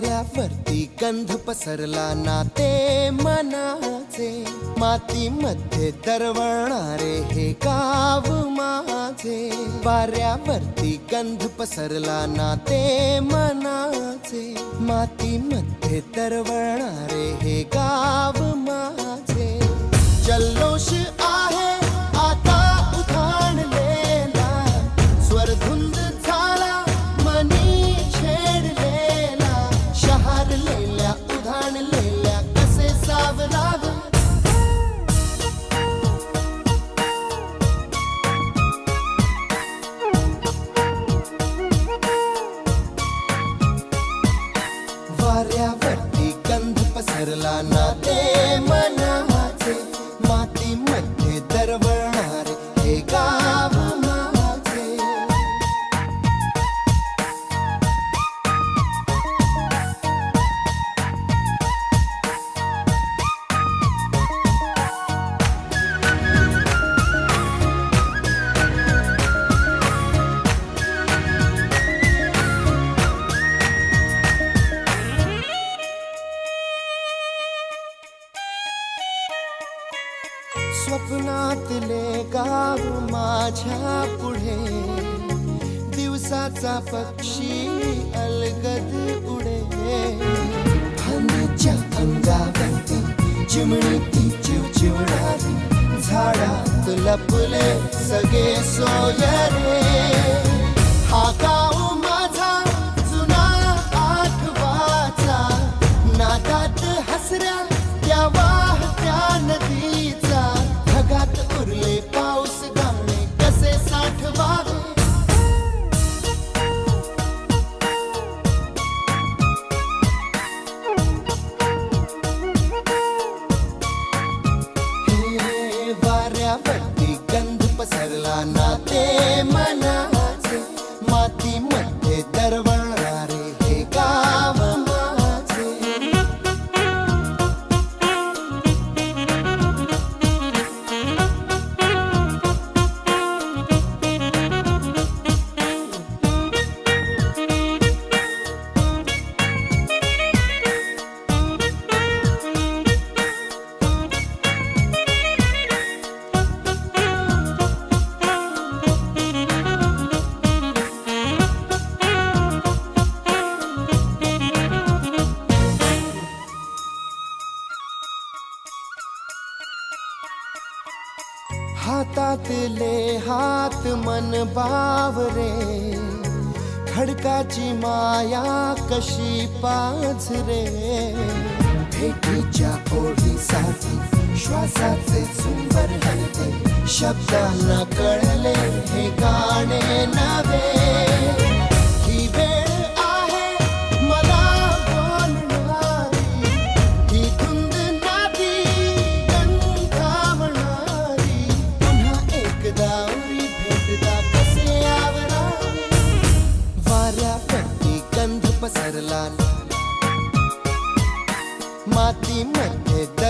वाऱ्यावरती गंध पसरला ना ते मनाचे, मातीमध्ये दरवळणारे हे गाव माझे. वाऱ्यावरती गंध पसरला ना ते मनाचे, मातीमध्ये दरवळणारे हे गाव माझे. जल्लोष आहे आता उधाणलेला, स्वरधुंद झाला मनी छेडलेला. शहारलेल्या उधाणलेल्या कसे सावरावे, वाऱ्यावरती गंध पसरला ना ते मनाचे, मातीमध्ये दरवळणारे हे गाव माझे. स्वप्नातले गाव माझ्या पुढे, दिवसाचा पक्षी अलगद उडे. फांदीच्या अंगावरती चिमणी ती चिवचिवणारी, झाडात लपले सगळे सोयरे. हा गाव माझा जुना आठवाचा, नादात हसऱ्या त्या वाहत्या नदीचा. ढगात उरले पाऊस गाणे कसे साठवावे, हे वाऱ्यावरती गंध पसरला ना ते मनाचे, मातीमध्ये दरवळणारे हे गाव माझे. हातातले हात मन बावरे, खडकाची माया कशी पाझरे. भेटीच्या ओढीसाठी श्वासाचे चुंबर हलते, शब्दांना कळले हे गाणे नवे. ही वेळ आहे मला बोलणारी, ही धुंद नादी गंधावणारी. पुन्हा एकदा उरी भेटदा कसे आवरावे, वाऱ्यावरती गंध पसरला मातीमध्ये